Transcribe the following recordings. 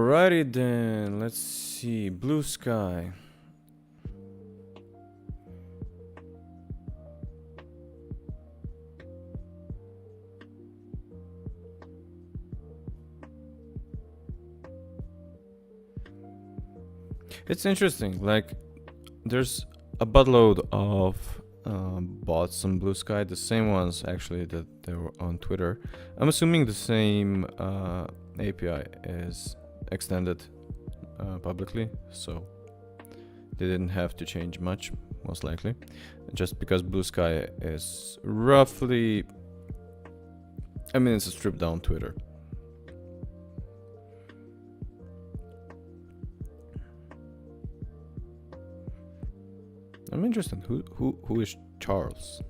Alrighty then, let's see. Blue sky. It's interesting, like, there's a buttload of bots on Blue Sky, the same ones actually that they were on Twitter. I'm assuming the same API is extended publicly, so they didn't have to change much, most likely. Just because Blue Sky is roughly, I mean, it's a stripped down Twitter. I'm interested. Who is Charles?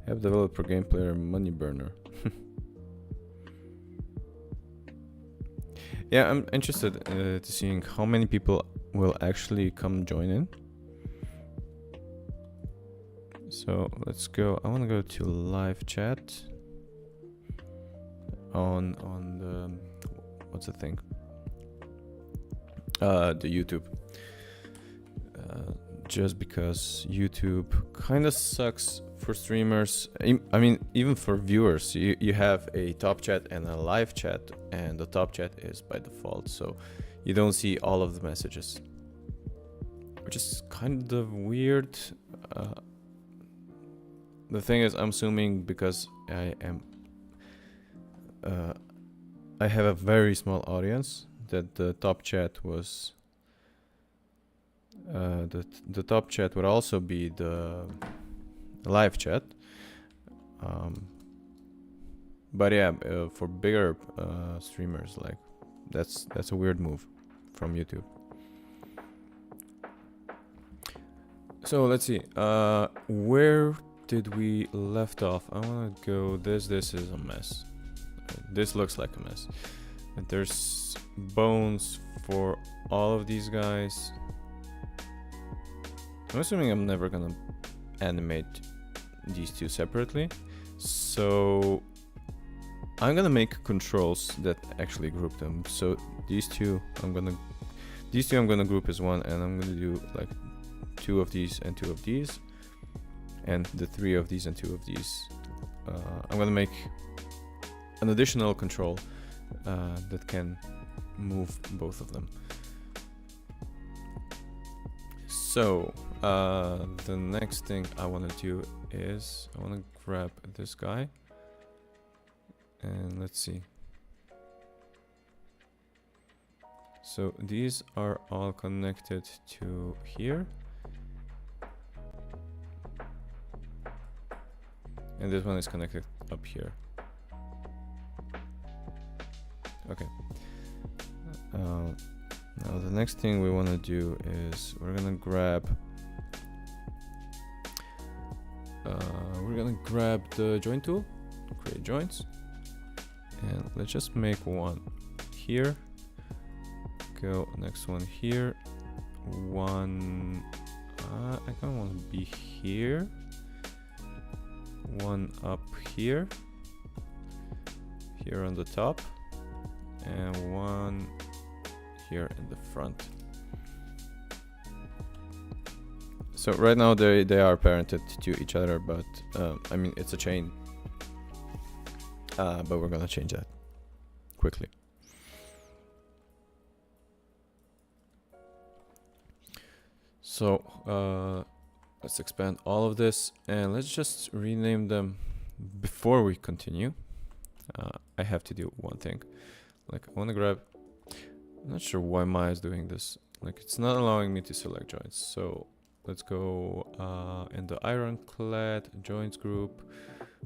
App developer, game player, money burner. Yeah, I'm interested to seeing how many people will actually come join in. So let's go. I want to go to live chat on the what's the thing? The YouTube. Just because YouTube kind of sucks for streamers. I mean, even for viewers, you have a top chat and a live chat, and the top chat is by default, so you don't see all of the messages, which is kind of weird. The thing is, I'm assuming because I have a very small audience, that the top chat was the top chat would also be the live chat. But yeah, for bigger streamers, like that's a weird move from YouTube. So let's see. Where did we left off? I wanna go. This is a mess. This looks like a mess. And there's bones for all of these guys. I'm assuming I'm never gonna animate these two separately, so I'm gonna make controls that actually group them. So these two I'm gonna group as one, and I'm gonna do like 2 of these and 2 of these, and the 3 of these and 2 of these. I'm gonna make an additional control that can move both of them. So the next thing I want to do is I want to grab this guy, and let's see. So these are all connected to here, and this one is connected up here. Okay. Now the next thing we want to do is we're gonna grab the join tool, create joints, and let's just make one here, go next one here, one I kind of want to be here, one up here on the top, and one here in the front. So right now they are parented to each other, but I mean, it's a chain, but we're gonna change that quickly. So let's expand all of this, and let's just rename them. Before we continue, I have to do one thing. Like, I want to grab, I'm not sure why Maya is doing this. Like, it's not allowing me to select joints. So let's go in the ironclad joints group,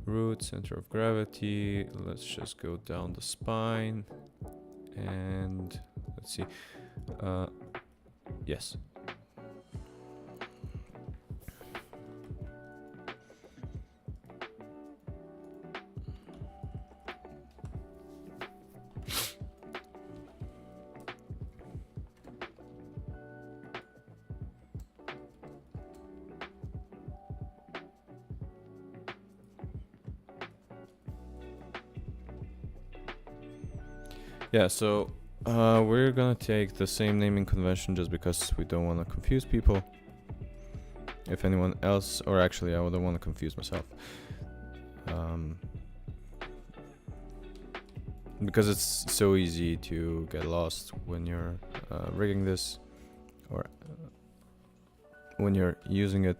root, center of gravity. Let's just go down the spine, and let's see. Yes. Yeah, so We're gonna take the same naming convention just because we don't want to confuse people. If anyone else, or actually I don't want to confuse myself. Because it's so easy to get lost when you're rigging this, or when you're using it.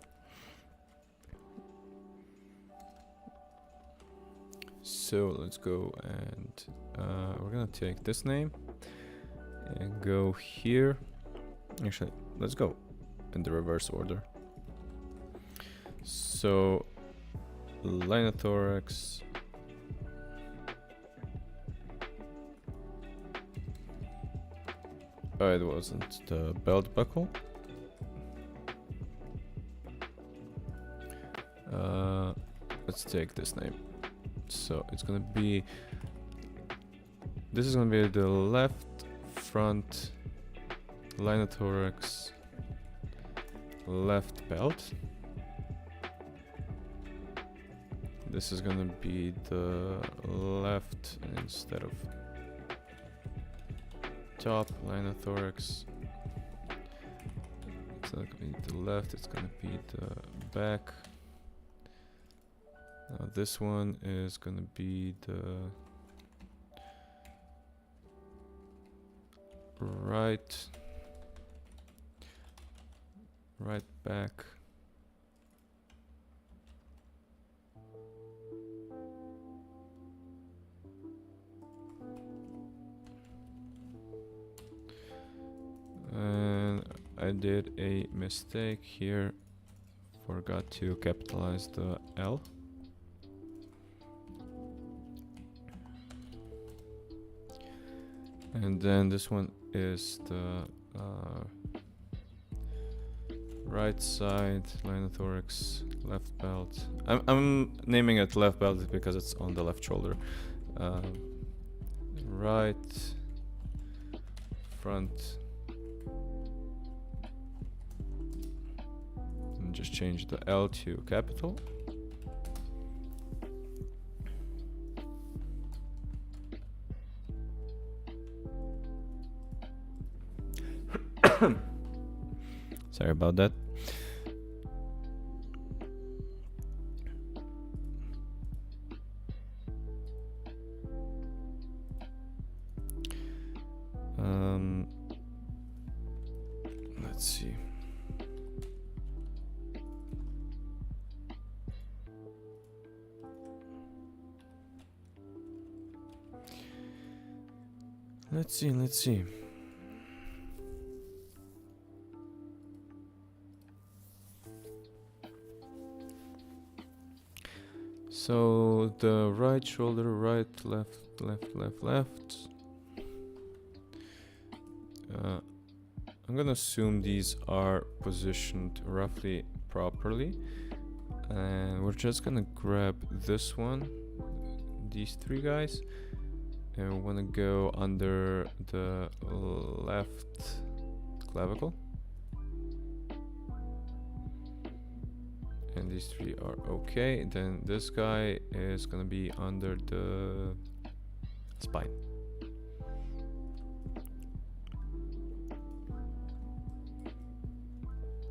So let's go and we're gonna take this name and go here. Actually, let's go in the reverse order. So linothorax. Oh, it wasn't the belt buckle. Let's take this name. So it's gonna be, this is gonna be the left front linothorax left belt. This is gonna be the left instead of top linothorax. It's not gonna be the left, it's gonna be the back. Now this one is gonna be the right back. And I did a mistake here, forgot to capitalize the L. And then this one is the right side linothorax left belt. I'm naming it left belt because it's on the left shoulder. Right front. And just change the L to capital. Sorry about that. Let's see. Let's see. So the right shoulder, right, left. I'm gonna assume these are positioned roughly properly. And we're just gonna grab this one, these three guys, and we wanna go under the left clavicle. And these three are okay. Then this guy is gonna be under the spine.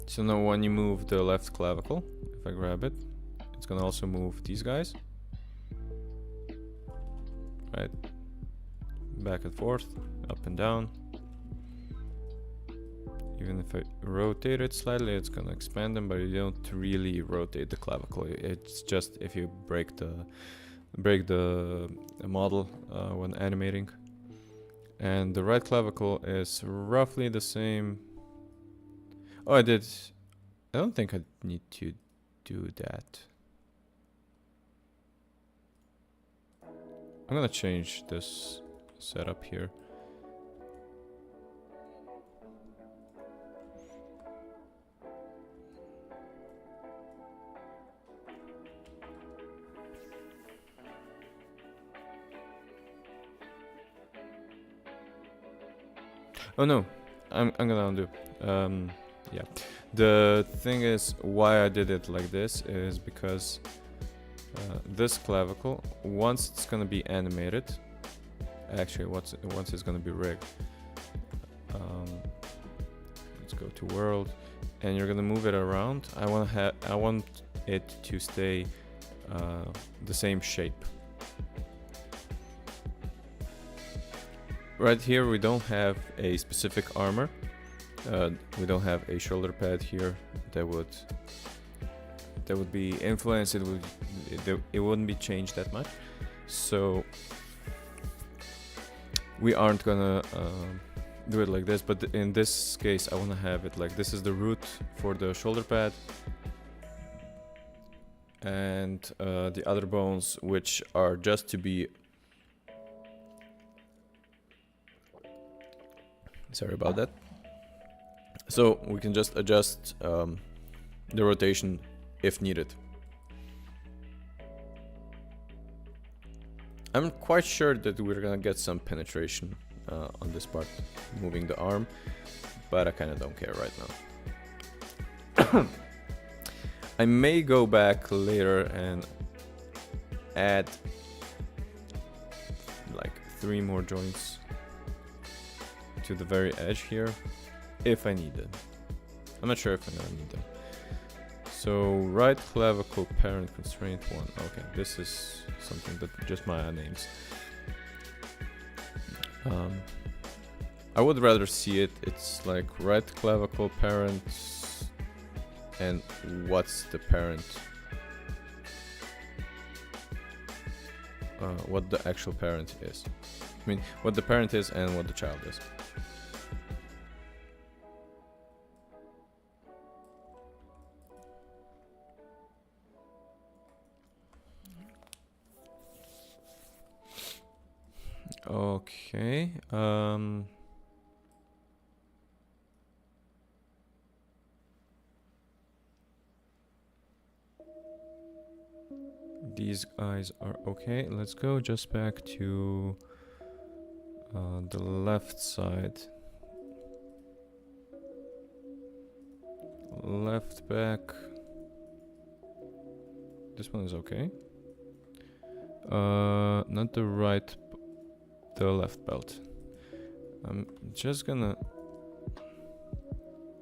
So now when you move the left clavicle, if I grab it, it's gonna also move these guys. Right? Back and forth, up and down. Even if I rotate it slightly, it's gonna expand them, but you don't really rotate the clavicle. It's just if you break the model when animating. And the right clavicle is roughly the same. Oh, I don't think I need to do that. I'm gonna change this setup here. Oh no, I'm gonna undo. Yeah, the thing is why I did it like this is because this clavicle, once it's gonna be animated, actually once it's gonna be rigged. Let's go to world, and you're gonna move it around. I want it to stay the same shape. Right here we don't have a specific armor. We don't have a shoulder pad here that would be influenced. It wouldn't be changed that much. So we aren't gonna do it like this, but in this case I want to have it like this is the root for the shoulder pad, and the other bones, which are just to be, sorry about that, so we can just adjust the rotation if needed. I'm quite sure that we're gonna get some penetration on this part, moving the arm, but I kind of don't care right now. I may go back later and add like 3 more joints to the very edge here if I need it. I'm not sure if I'm gonna need them. So right clavicle parent constraint 1. Okay, this is something that just Maya names. I would rather see it. It's like right clavicle parent, and what's the parent? What the actual parent is. I mean, what the parent is and what the child is. Okay. These guys are okay. Let's go just back to the left side. Left back. This one is okay. Not the right, the left belt. I'm just gonna.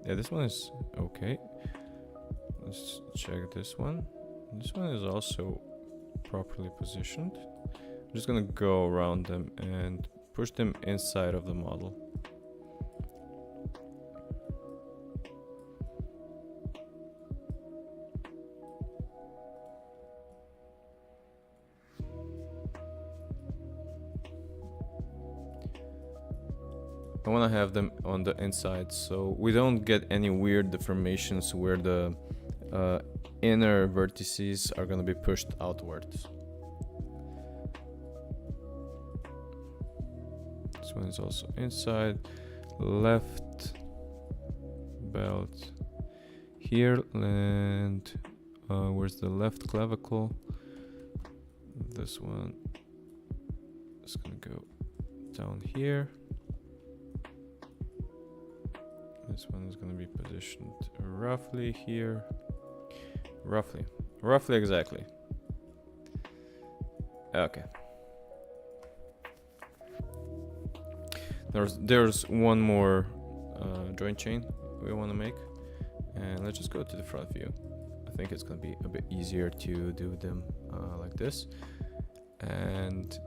Yeah, this one is okay. Let's check this one. This one is also properly positioned. I'm just gonna go around them and push them inside of the model. I want to have them on the inside so we don't get any weird deformations where the inner vertices are going to be pushed outwards. This one is also inside. Left belt here, and where's the left clavicle? This one is going to go down here. This one is going to be positioned roughly here. Roughly exactly. Okay. There's one more joint chain we want to make, and let's just go to the front view. I think it's going to be a bit easier to do them like this, and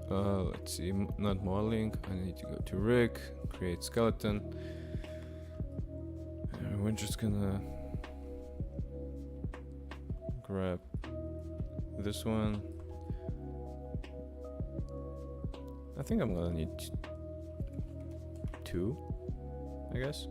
let's see, not modeling. I need to go to rig, create skeleton. And we're just gonna grab this one. I think I'm gonna need 2, I guess.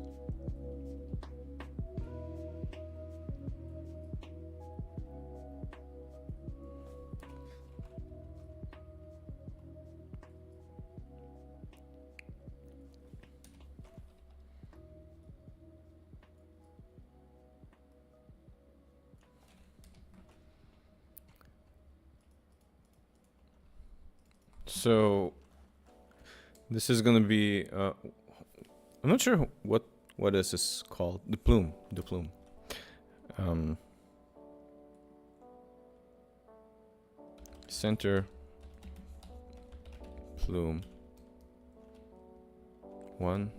So this is gonna be I'm not sure what this is called. The plume. Center plume 1,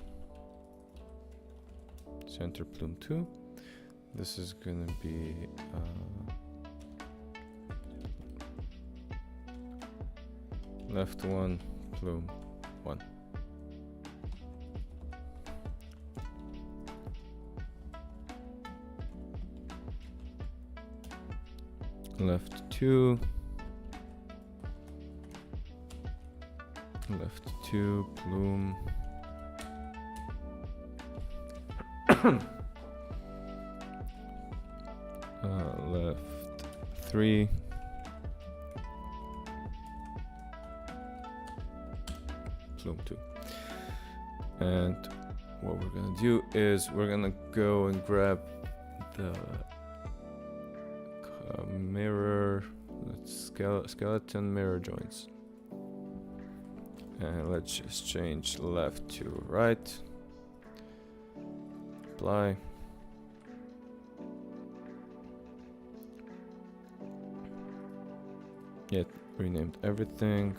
center plume 2. This is gonna be left 1, plume 1. Left 2, left 2, plume. Left 3, plume 2. And what we're gonna do is we're gonna go and grab the mirror, skeleton mirror joints, and let's just change left to right. Apply. Yet renamed everything.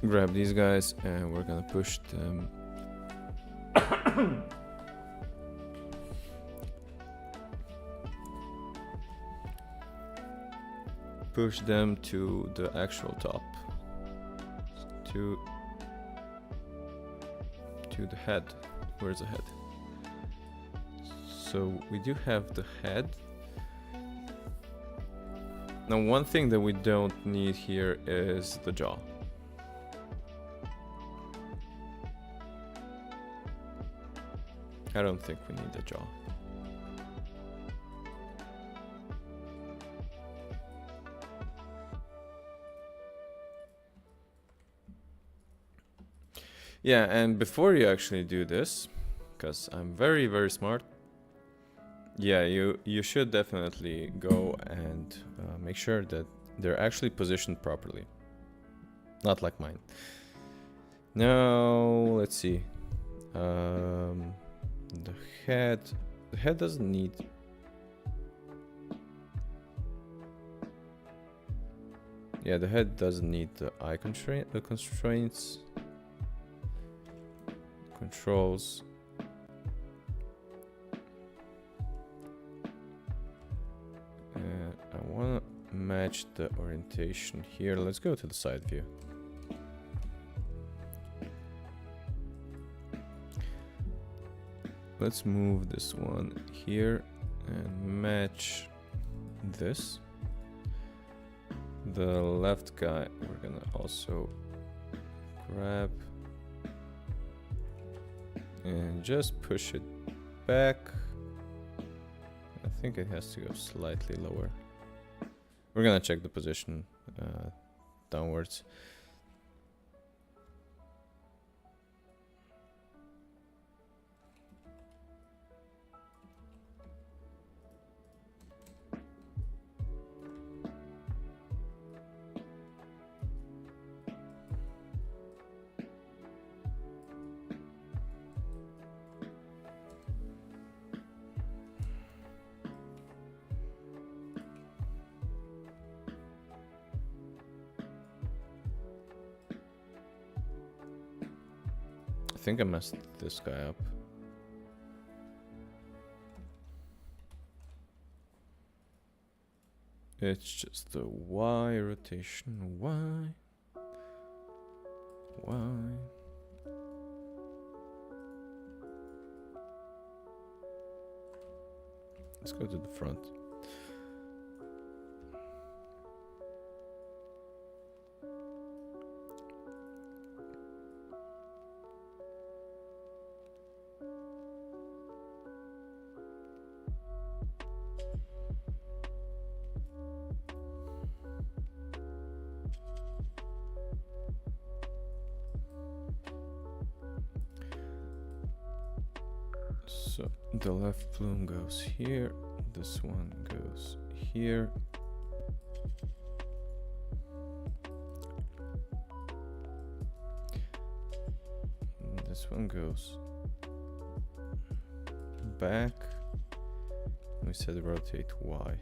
Grab these guys and we're gonna push them push them to the actual top, to the head. Where's the head? So we do have the head. Now one thing that we don't need here is the jaw. I don't think we need the jaw. Yeah, and before you actually do this, because I'm very, very smart, yeah, you should definitely go and make sure that they're actually positioned properly. Not like mine. Now, let's see. The head doesn't need... Yeah, the head doesn't need the eye constraints. Controls. I want to match the orientation here. Let's go to the side view. Let's move this one here and match this. The left guy we're gonna also grab and just push it back. I think it has to go slightly lower. We're gonna check the position downwards. I think I messed this guy up. It's just the Y rotation. Y. Let's go to the front. So the left plume goes here, this one goes here. This one goes back. We said rotate Y.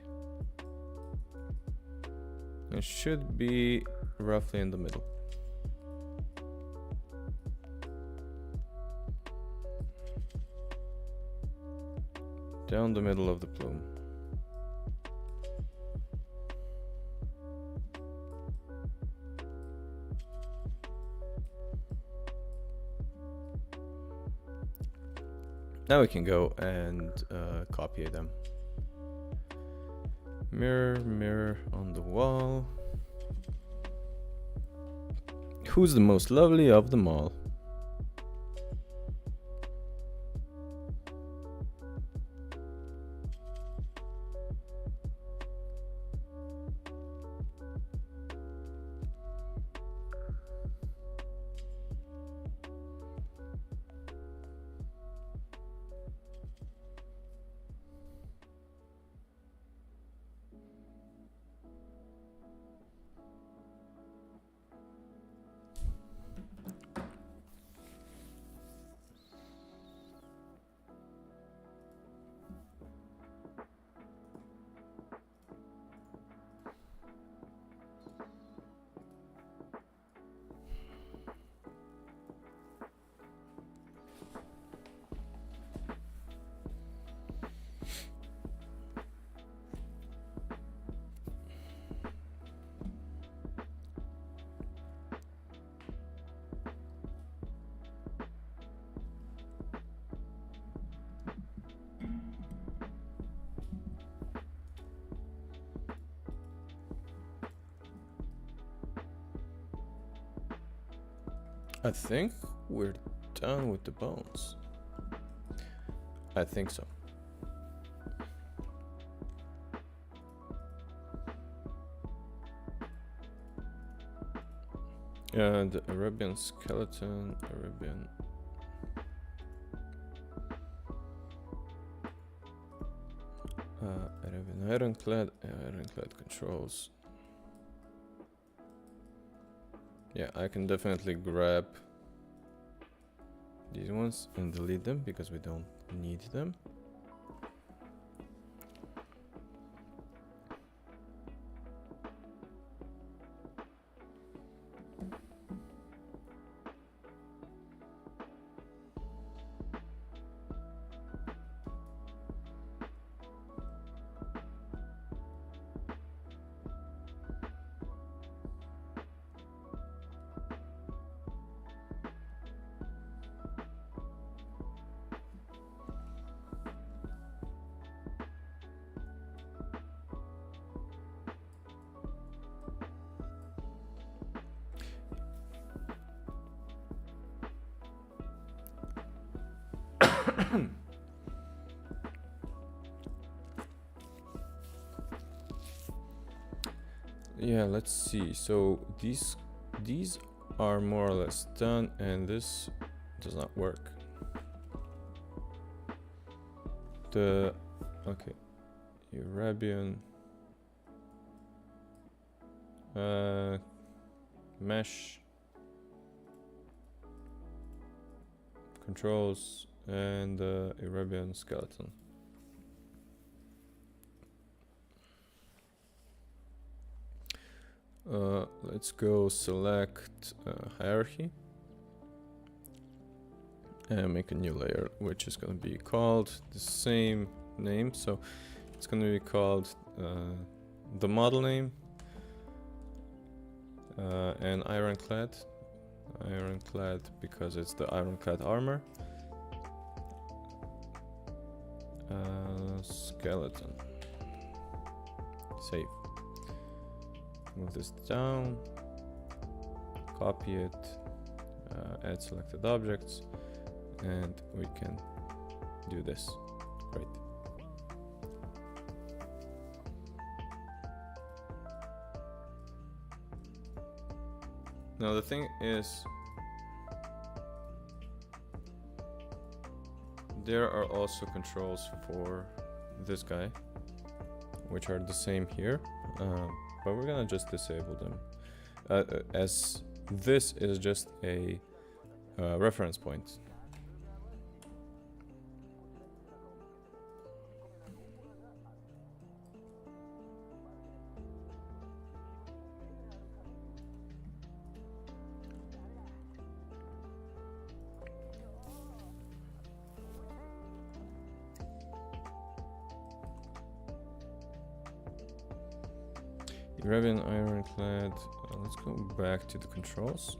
It should be roughly in the middle. Down the middle of the plume. Now we can go and copy them. Mirror, mirror on the wall. Who's the most lovely of them all? I think we're done with the bones. I think so. The Arabian skeleton, Arabian ironclad controls. Yeah, I can definitely grab these ones and delete them because we don't need them. Yeah, let's see. So these are more or less done, and this does not work. The okay, Arabian mesh controls and Arabian skeleton. Let's go select hierarchy and make a new layer, which is going to be called the same name. So it's going to be called the model name and ironclad because it's the ironclad armor. Skeleton. Save. Move this down, copy it, add selected objects, and we can do this. Great. Now the thing is, there are also controls for this guy, which are the same here. But we're gonna just disable them as this is just a reference point. Grab an ironclad. Let's go back to the controls.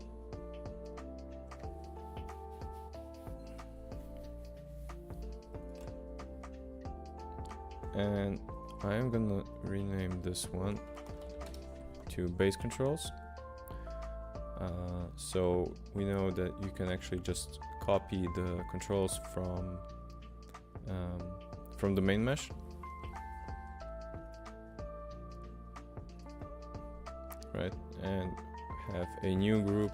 And I am gonna rename this one to base controls. So we know that you can actually just copy the controls from the main mesh. Right, and have a new group.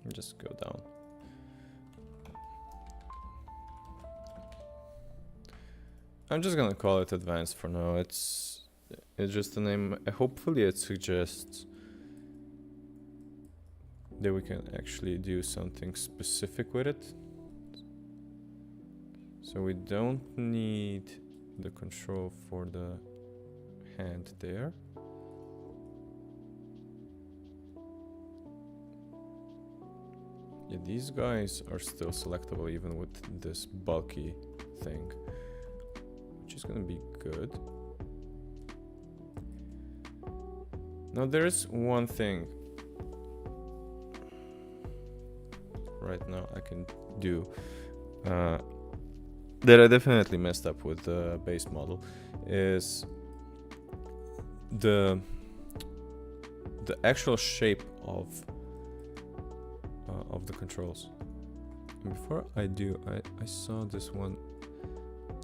And just go down. I'm just gonna call it advanced for now. It's just a name. Hopefully it suggests that we can actually do something specific with it. So we don't need the control for the hand there. Yeah, these guys are still selectable even with this bulky thing, which is gonna be good. Now there is one thing right now I can do that I definitely messed up with the base model, is the actual shape of the controls. And before I do, I saw this one.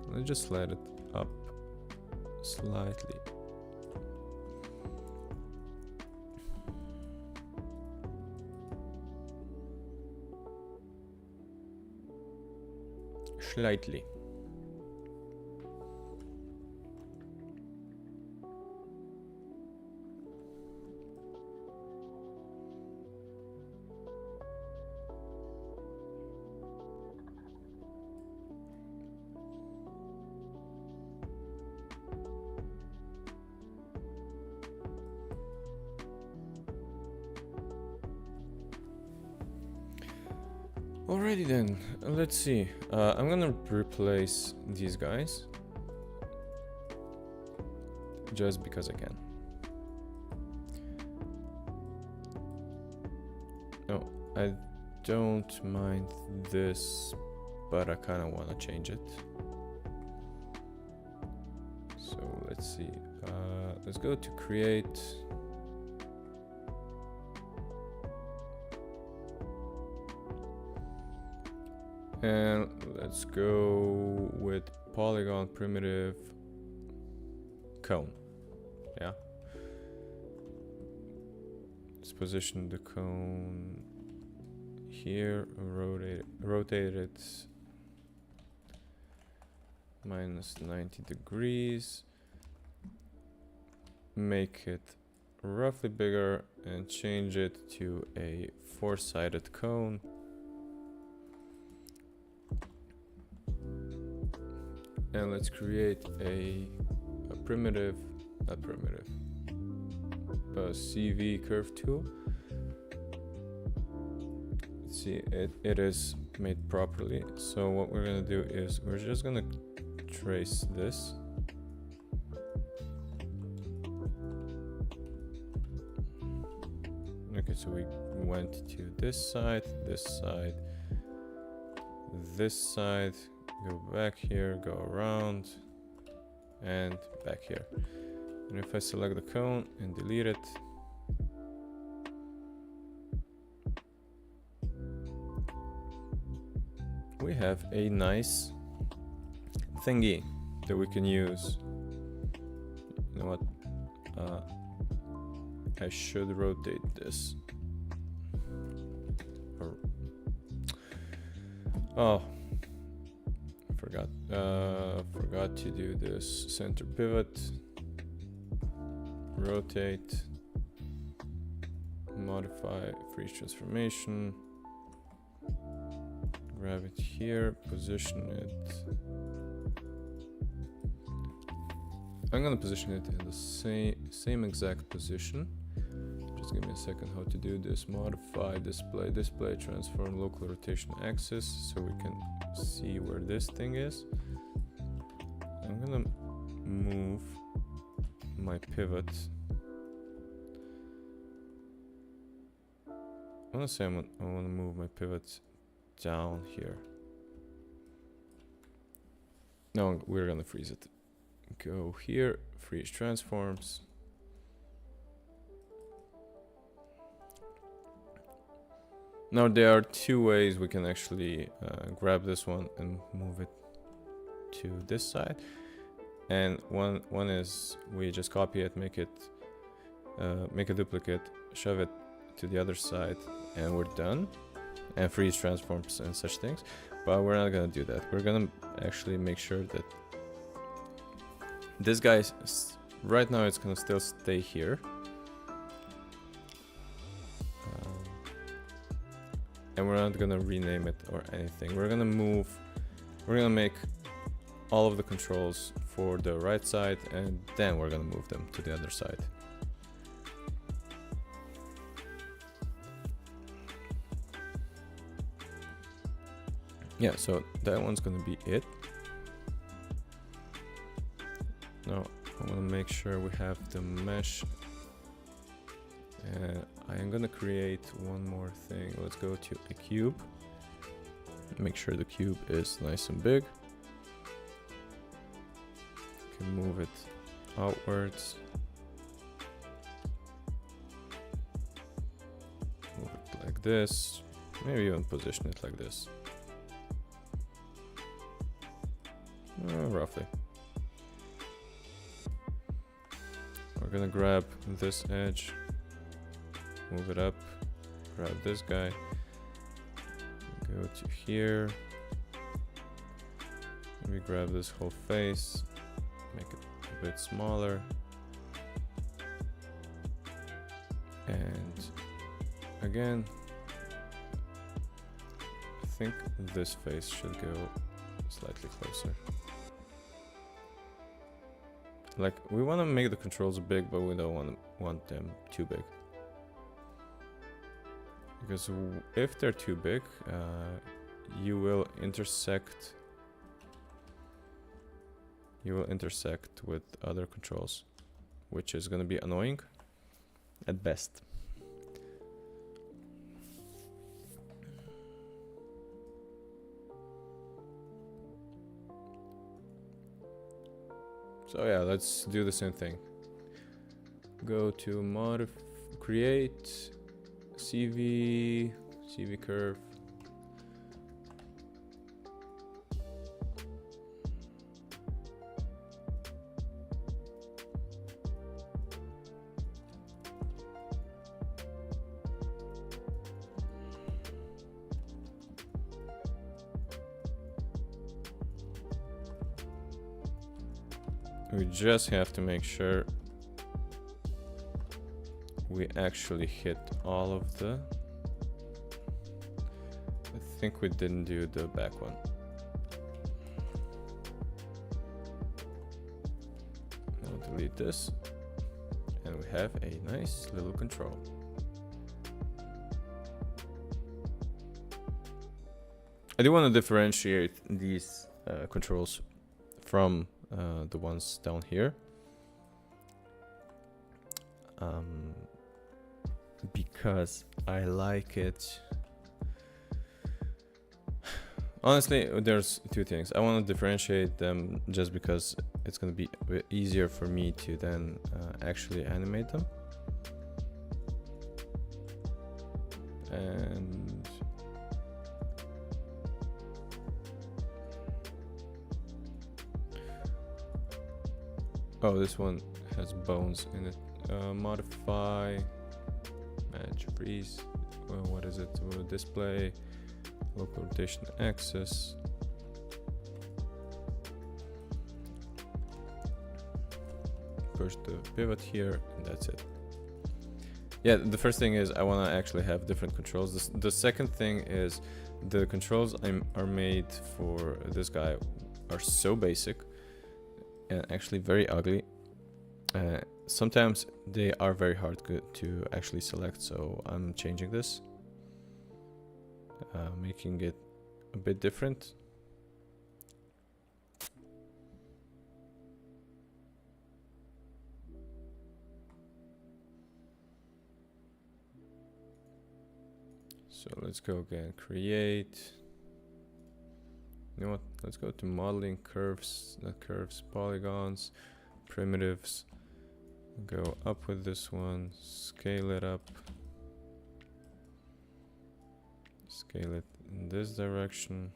Let's just slide it up slightly. Slightly. Alrighty then, let's see. I'm gonna replace these guys just because I can. No, I don't mind this, but I kind of want to change it. So let's see. Let's go to create. And let's go with polygon primitive cone. Yeah. Let's position the cone here, rotate it minus 90 degrees. Make it roughly bigger and change it to a four-sided cone. And let's create a primitive, not primitive, a CV curve tool. Let's see, it is made properly. So what we're gonna do is we're just gonna trace this. Okay, so we went to this side, this side, this side. Go back here, go around, and back here. And if I select the cone and delete it, we have a nice thingy that we can use. You know what? I should rotate this. Oh. Forgot to do this center pivot, rotate, modify freeze transformation, grab it here, position it. I'm gonna position it in the same exact position, Just give me a second how to do this. Modify display transform local rotation axis so we can see where this thing is. I'm gonna move my pivot. I want to move my pivot down here. No, we're gonna freeze it. Go here, freeze transforms. Now there are two ways we can actually grab this one and move it to this side. And one is we just copy it, make a duplicate, shove it to the other side, and we're done. And freeze transforms and such things. But we're not gonna do that. We're gonna actually make sure that this guy, right now it's gonna still stay here. And we're not gonna rename it or anything. We're gonna make all of the controls for the right side, and then we're gonna move them to the other side. Yeah, so that one's gonna be it. Now I wanna make sure we have the mesh. I am gonna create one more thing. Let's go to a cube. Make sure the cube is nice and big. Can move it outwards. Move it like this. Maybe even position it like this. Roughly. We're gonna grab this edge. Move it up, grab this guy, go to here, maybe grab this whole face, make it a bit smaller, and again, I think this face should go slightly closer. Like, we want to make the controls big, but we don't want them too big. Because if they're too big, you will intersect with other controls, which is going to be annoying at best. So yeah, let's do the same thing. Go to create CV curve. We just have to make sure we actually hit all of the... I think we didn't do the back one. Now delete this, and we have a nice little control. I do want to differentiate these controls from the ones down here. Because I like it. Honestly, there's two things. I want to differentiate them just because it's going to be a bit easier for me to then actually animate them. And oh, this one has bones in it. Modify, match, freeze. Well, what is it? Display, local rotation axis. Push the pivot here, and that's it. Yeah, the first thing is I want to actually have different controls. The second thing is the controls are made for this guy are so basic and actually very ugly. sometimes they are very hard to actually select, so I'm changing this, making it a bit different. So let's go again, create. You know what, let's go to modeling, curves, not curves, polygons, primitives. Go up with this one, scale it up. Scale it in this direction.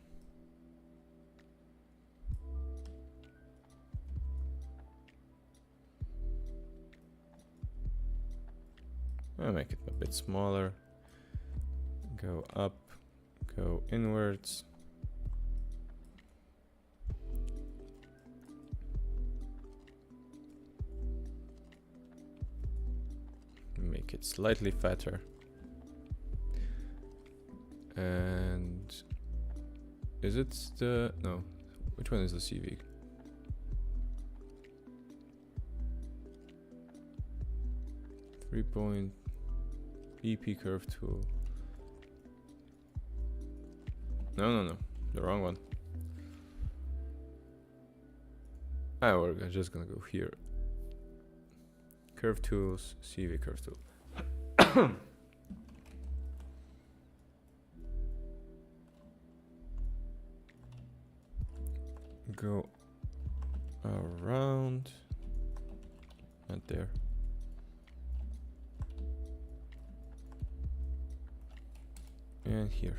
I'll make it a bit smaller. Go up, go inwards. Make it slightly fatter. And is it the, no, which one is the CV? Three-point EP curve tool. No, the wrong one. We're just gonna go here. Curve tools, CV curve tool. Go around, not there. And here.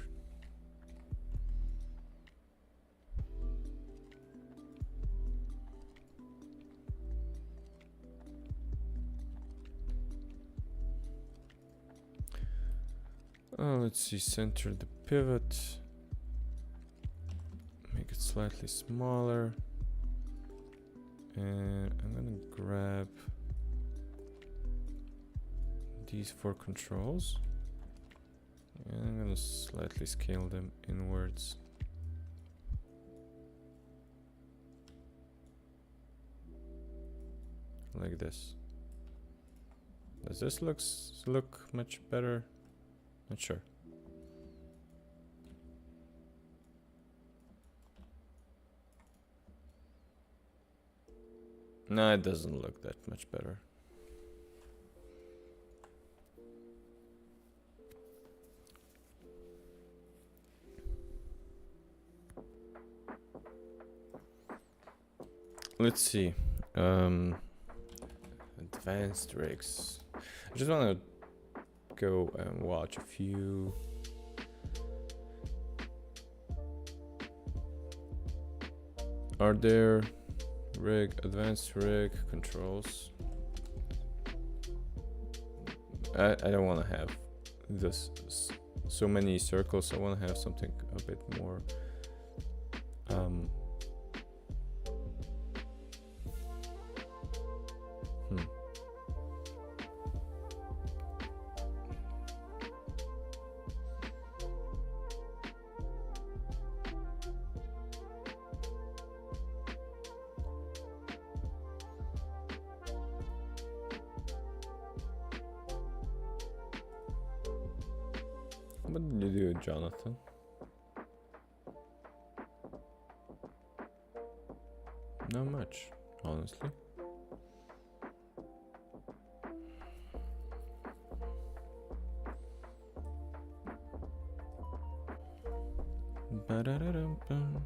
Let's see, center the pivot. Make it slightly smaller. And I'm gonna grab these 4 controls. And I'm gonna slightly scale them inwards. Like this. Does this look much better? Not sure. No, it doesn't look that much better. Let's see. Advanced rigs. I just want to go and watch a few. Are there advanced rig controls? I don't want to have this so many circles. I want to have something a bit more What did you do, Jonathan? Not much, honestly. Ba-da-da-dum-bum.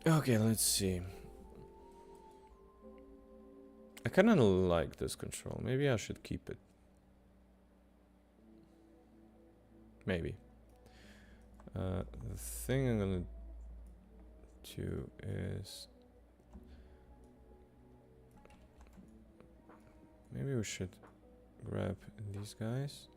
Okay, let's see. I kind of like this control. Maybe I should keep it. Maybe. The thing I'm gonna do is Maybe we should grab these guys.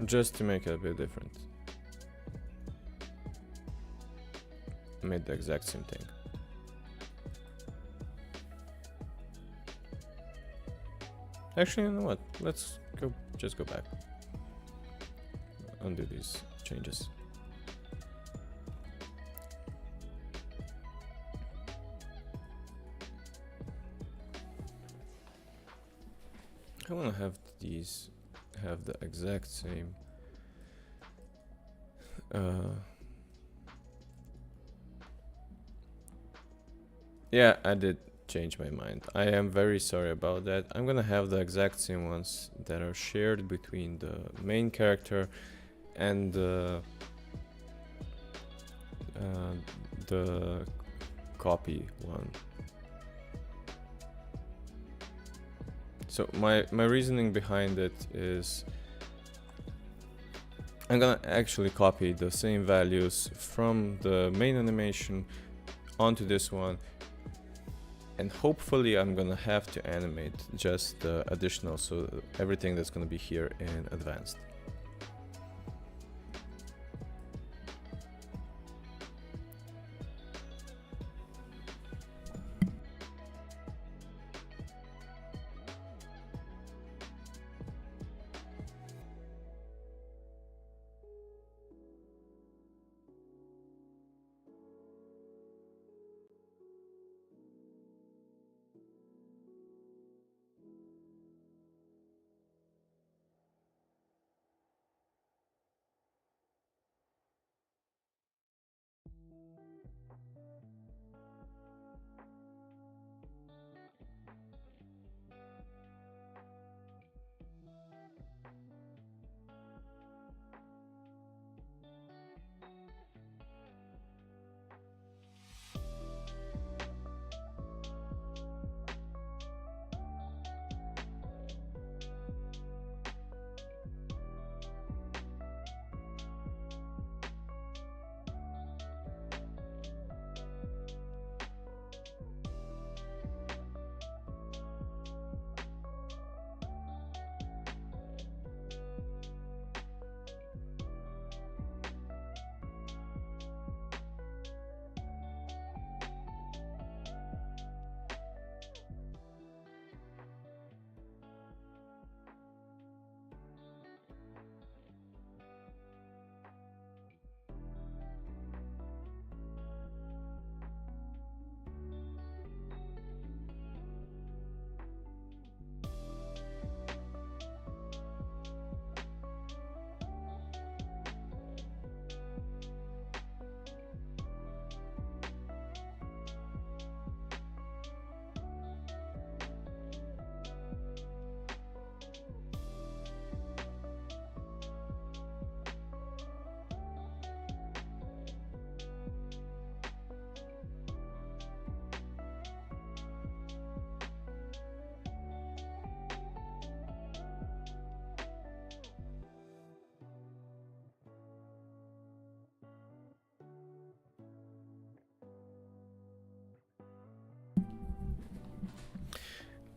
Just to make it a bit different. Made the exact same thing. Actually, you know what? Let's go. Just go back. Undo these changes. I want to have these have the exact same yeah, I did change my mind. I am very sorry about that. I'm gonna have the exact same ones that are shared between the main character and the copy one. So my reasoning behind it is I'm gonna actually copy the same values from the main animation onto this one, and hopefully I'm gonna have to animate just the additional, so everything that's gonna be here in advanced.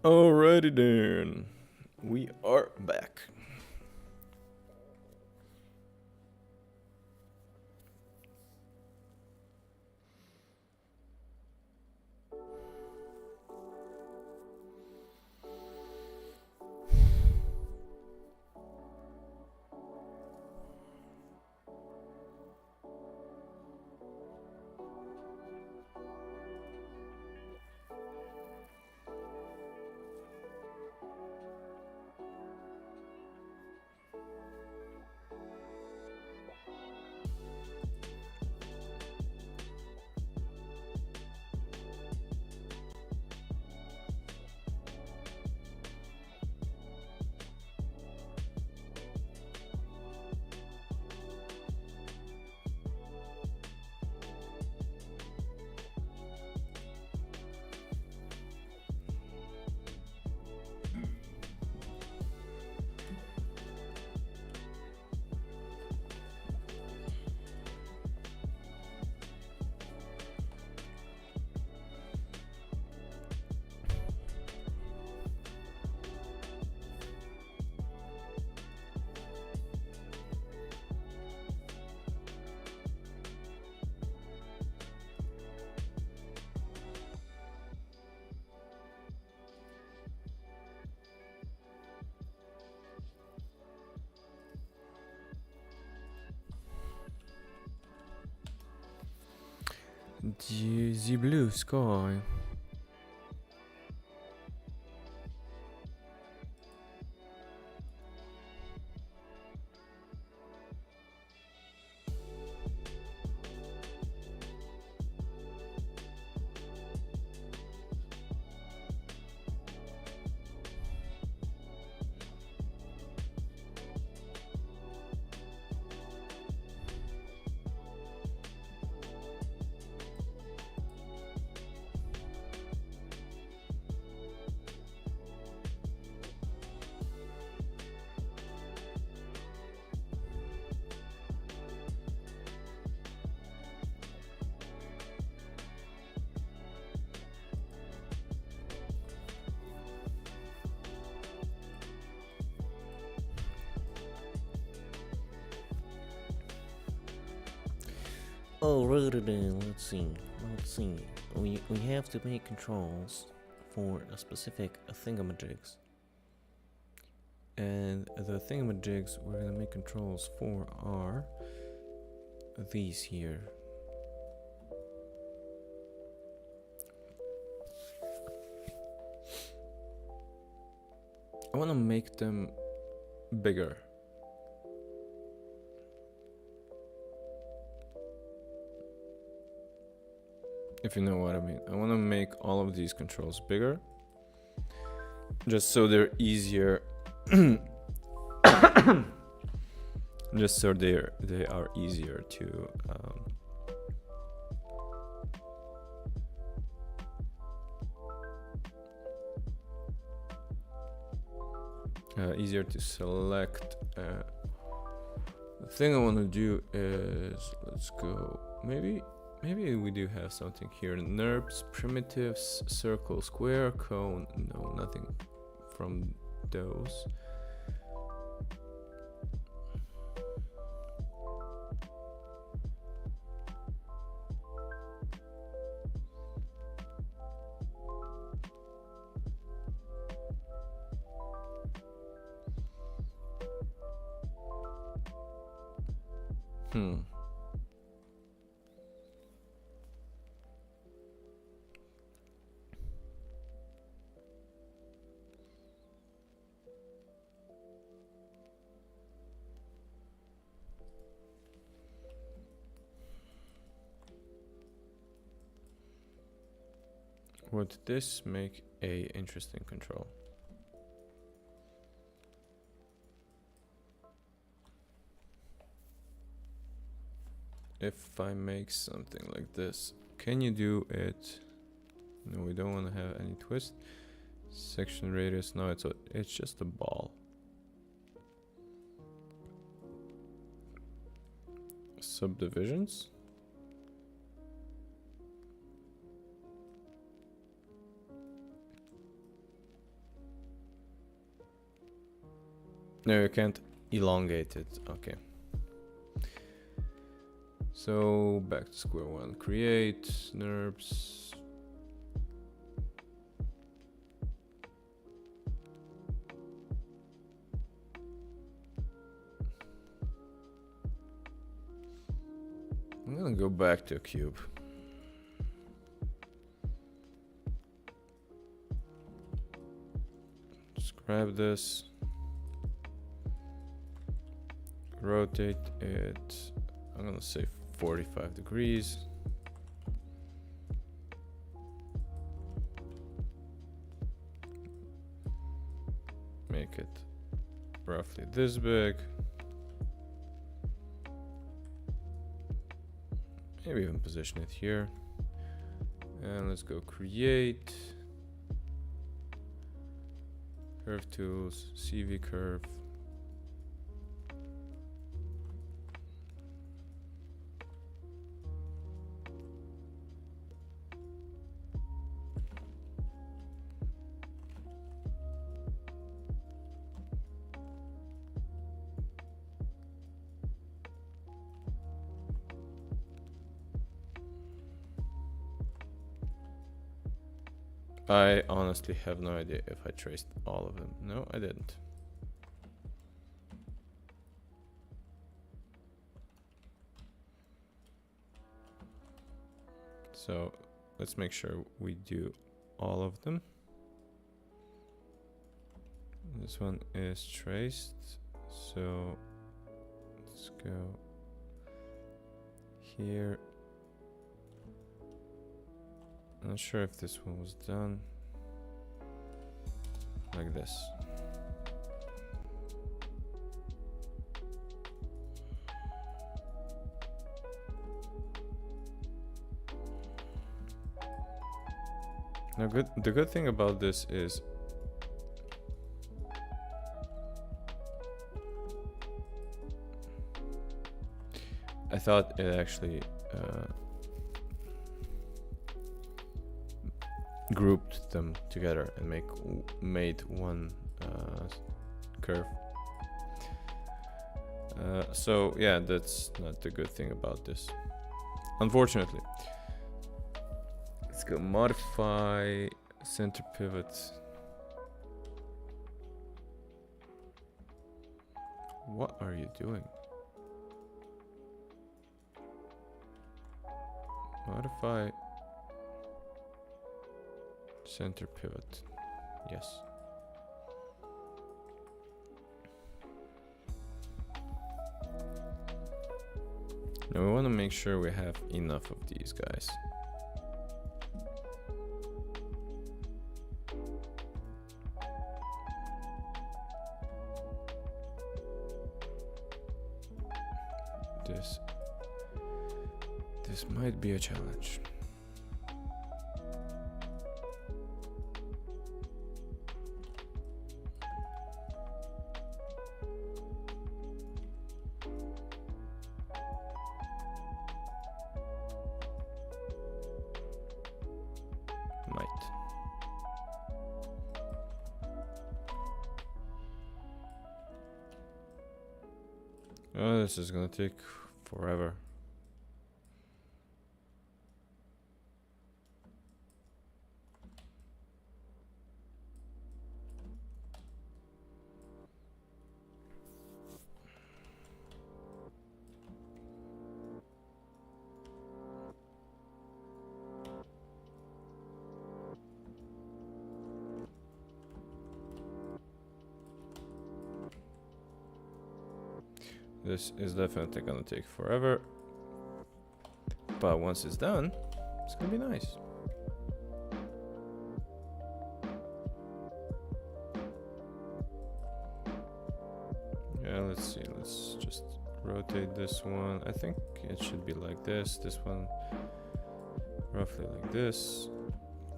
Alrighty then, we are back. The blue sky. Alrighty then, let's see. We have to make controls for a specific thingamajigs. And the thingamajigs we're gonna make controls for are these here. I wanna make them bigger. If you know what I mean. I want to make all of these controls bigger. Just so they're easier. Just so they are easier to easier to select. The thing I want to do is, let's go, maybe we do have something here. NURBS, primitives, circle, square, cone. No, nothing from those. Would this make a interesting control? If I make something like this, can you do it? No, we don't want to have any twist. Section radius, no, it's just a ball. Subdivisions? No, you can't elongate it. Okay. So back to square one. Create NURBS. I'm gonna go back to a cube. Just grab this. Rotate it. I'm gonna say 45 degrees. Make it roughly this big. Maybe even position it here. And let's go create. Curve tools, CV curve. I honestly have no idea if I traced all of them. No, I didn't. So let's make sure we do all of them. This one is traced, so let's go here. Not sure if this one was done like this. Now, the good thing about this is I thought it actually grouped them together and made one curve. So yeah, that's not the good thing about this, unfortunately. Let's go modify center pivot. What are you doing? Modify center pivot. Yes. Now we want to make sure we have enough of these guys. This might be a challenge. Oh, this is gonna take forever. This is definitely gonna take forever, but once it's done, it's gonna be nice. Yeah, let's see, let's just rotate this one. I think it should be like this. This one roughly like this.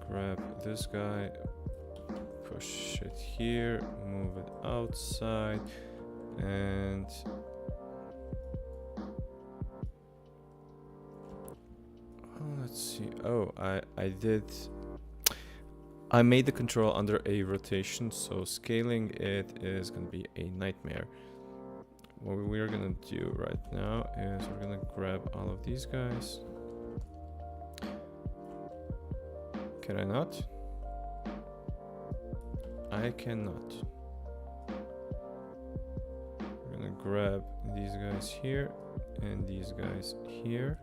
Grab this guy, push it here, move it outside, and let's see. Oh, I made the control under a rotation, so scaling it is gonna be a nightmare. What we're gonna do right now is we're gonna grab all of these guys. Can I not? I cannot. We're gonna grab these guys here and these guys here.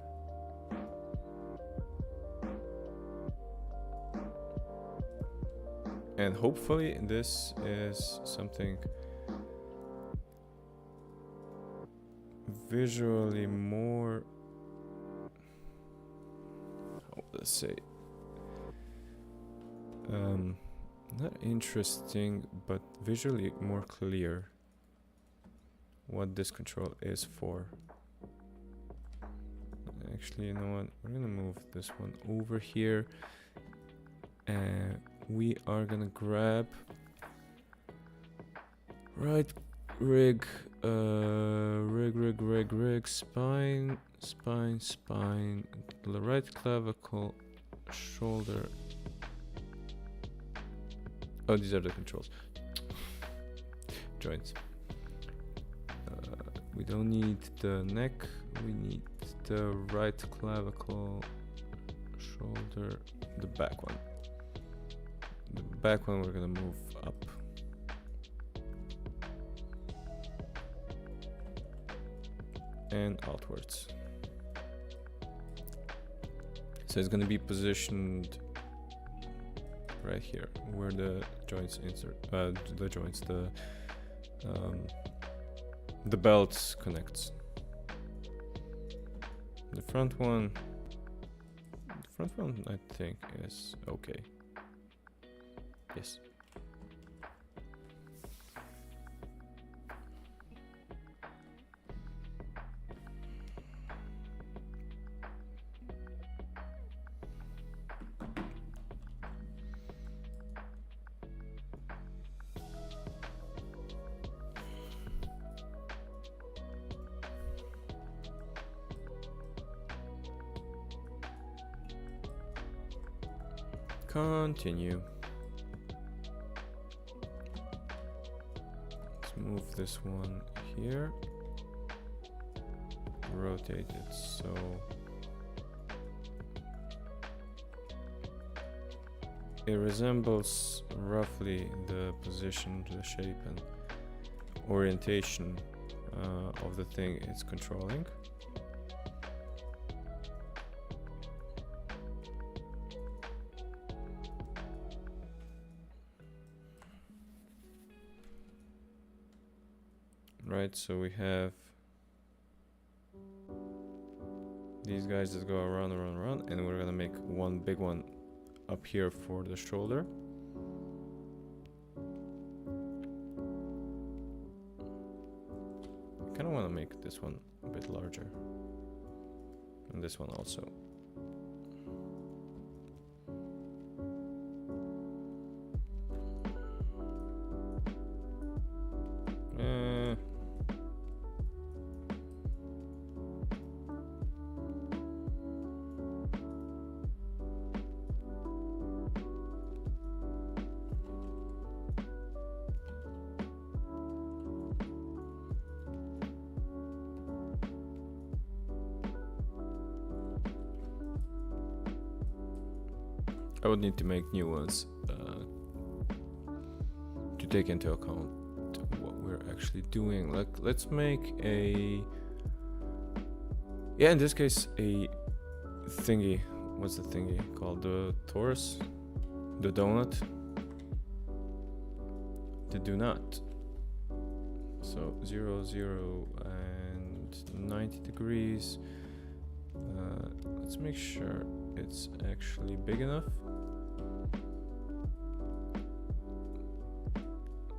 And hopefully this is something visually more, let's say, not interesting, but visually more clear what this control is for. Actually, you know what? We're gonna move this one over here, and we are gonna grab right rig, spine, the right clavicle, shoulder. Oh, these are the controls. Joints. We don't need the neck, we need the right clavicle, shoulder, the back one. The back one we're gonna move up. And outwards. So it's gonna be positioned right here, where the joints insert, the belt connects. The front one, I think is okay. Yes. Continue. Let's move this one here. Rotate it so it resembles roughly the position, the shape, and orientation of the thing it's controlling. Right, so we have these guys that go around, and we're gonna make one big one up here for the shoulder. I kinda wanna make this one a bit larger. And this one also. I would need to make new ones to take into account what we're actually doing. Like, let's make a, in this case, a thingy. What's the thingy called? The torus? The donut? The do not. So 0, 0, and 90 degrees. Let's make sure it's actually big enough.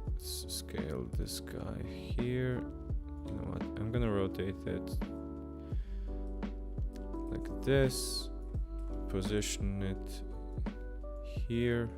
Let's scale this guy here. You know what? I'm gonna rotate it like this. Position it here.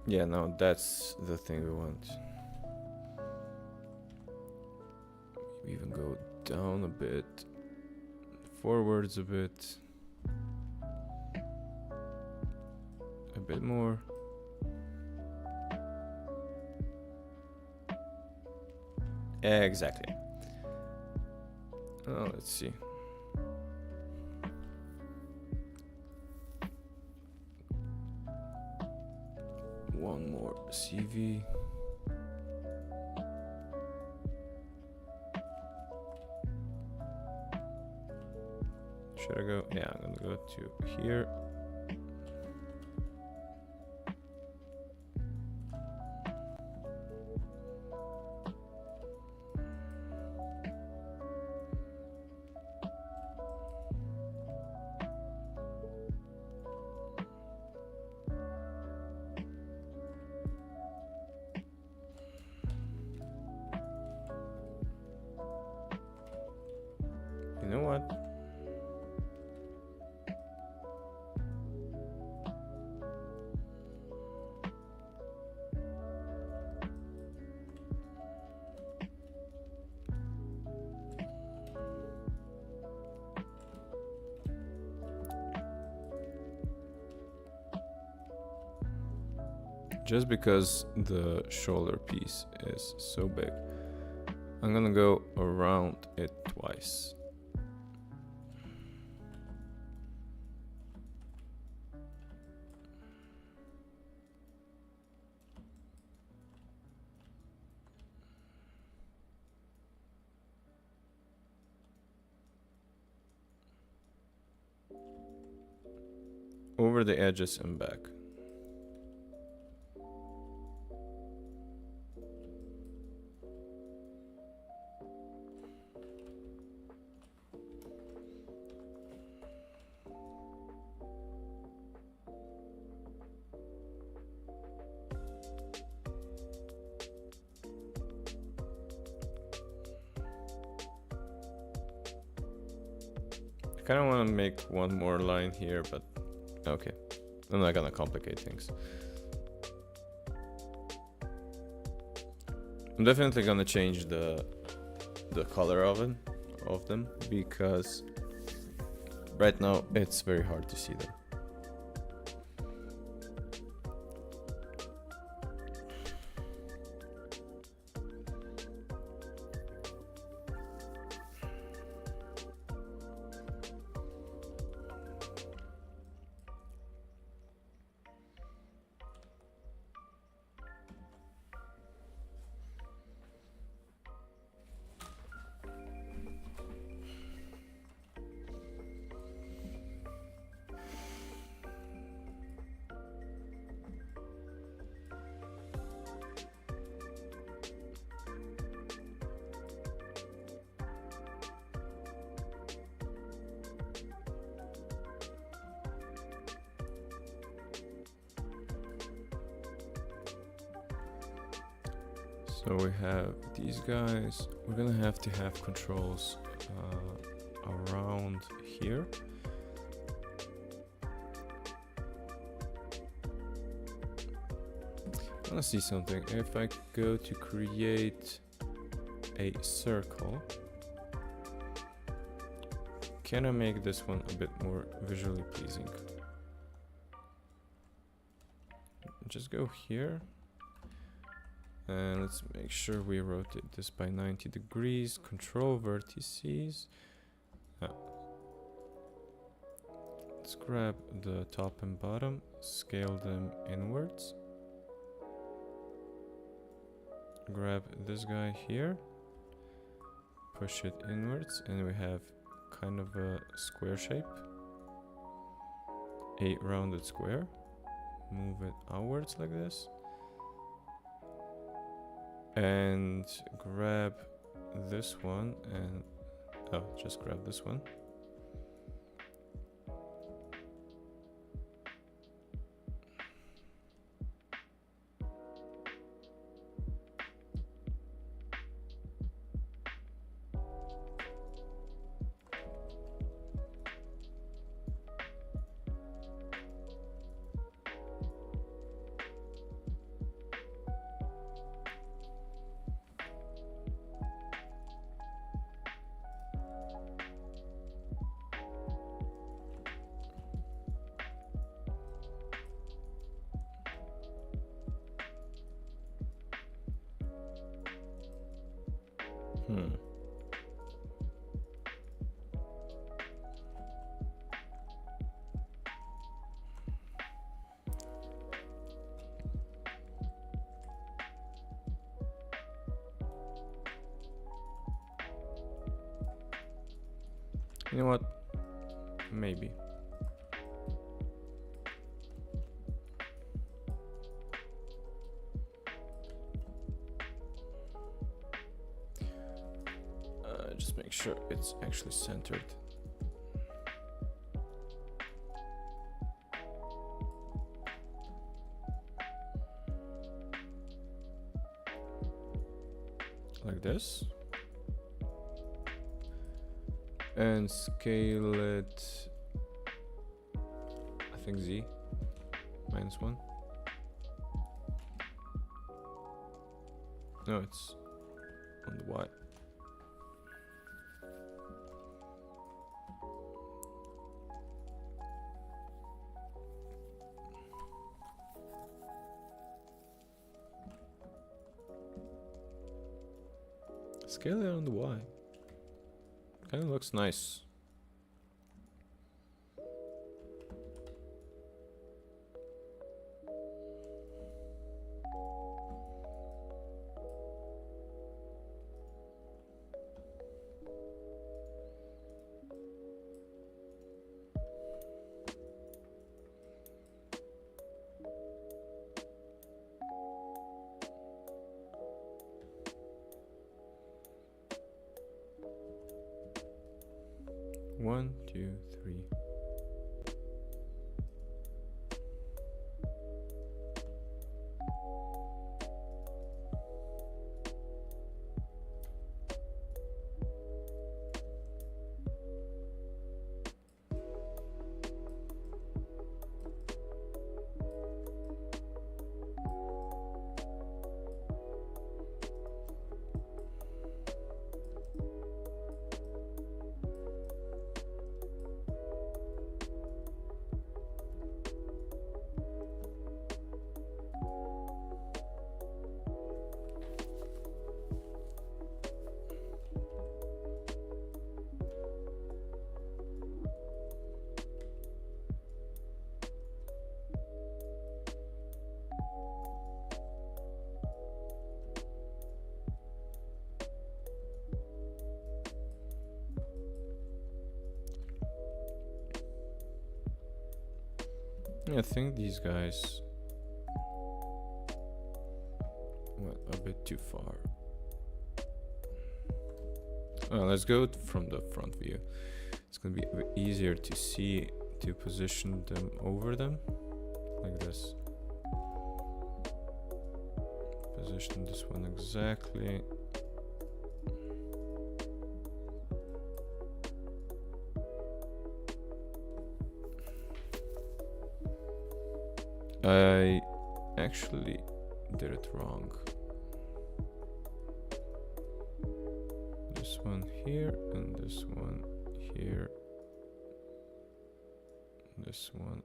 Yeah, no, that's the thing we want. Maybe even go down a bit, forwards a bit more. Exactly. Oh, let's see. One more CV. Should I go? Yeah, I'm gonna go to here. You know what? just because the shoulder piece is so big, I'm gonna go around it twice. Over the edges and back. I kind of want to make one more line here, but okay, I'm not gonna complicate things. I'm definitely gonna change the color of them because right now it's very hard to see them. So we have these guys. We're gonna have to have controls around here. I wanna see something. If I go to create a circle, can I make this one a bit more visually pleasing? Just go here. And let's make sure we rotate this by 90 degrees. Control vertices. Let's grab the top and bottom, scale them inwards. Grab this guy here, push it inwards, and we have kind of a square shape. A rounded square. Move it outwards like this. And grab this one and just grab this one. You know what? Maybe. Just make sure it's actually centered. Like this. And scale it, I think Z, -1. No, it's on the Y. Scale it on the Y. Kind of looks nice. One, two, three. I think these guys went a bit too far. Let's go from the front view. It's gonna be a bit easier to see, to position them over them, like this. Position this one exactly. I actually did it wrong. This one here and this one here. This one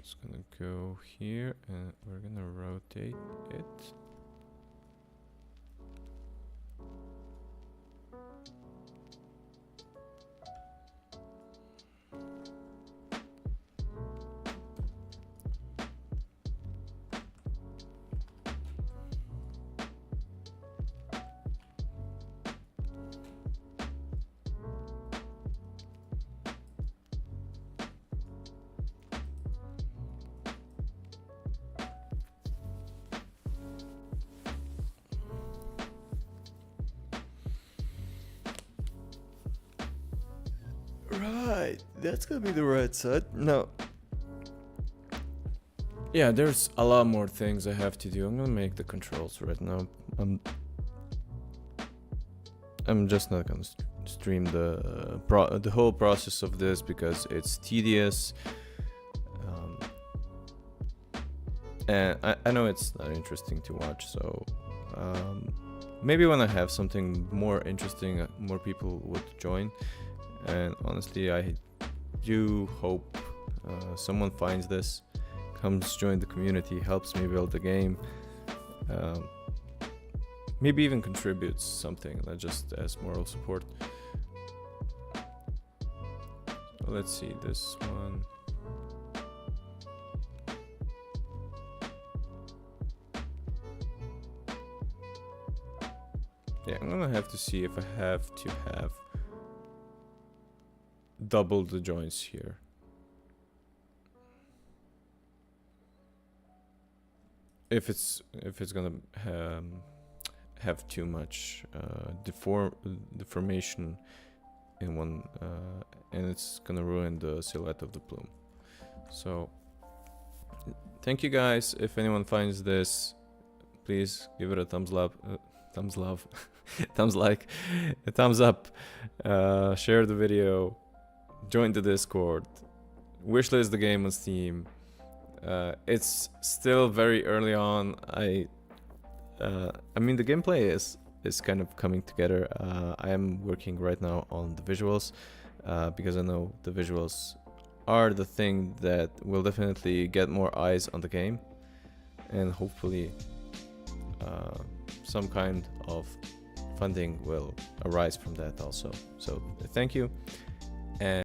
is gonna go here and we're gonna rotate it. Right, that's gonna be the right side. No. Yeah, there's a lot more things I have to do. I'm gonna make the controls right now. I'm just not gonna stream the whole process of this because it's tedious. And I know it's not interesting to watch, so maybe when I have something more interesting, more people would join. And honestly, I do hope someone finds this, comes join the community, helps me build the game, maybe even contributes something, not just as moral support. Let's see this one. Yeah, I'm gonna have to see if I have to have double the joints here. If it's gonna have too much deformation in one, and it's gonna ruin the silhouette of the plume. So thank you guys. If anyone finds this, please give it a thumbs up, thumbs love, thumbs like, a thumbs up, share the video. Join the Discord, wishlist the game on Steam. It's still very early on. I mean the gameplay is kind of coming together. I am working right now on the visuals because I know the visuals are the thing that will definitely get more eyes on the game, and hopefully some kind of funding will arise from that also. So thank you. And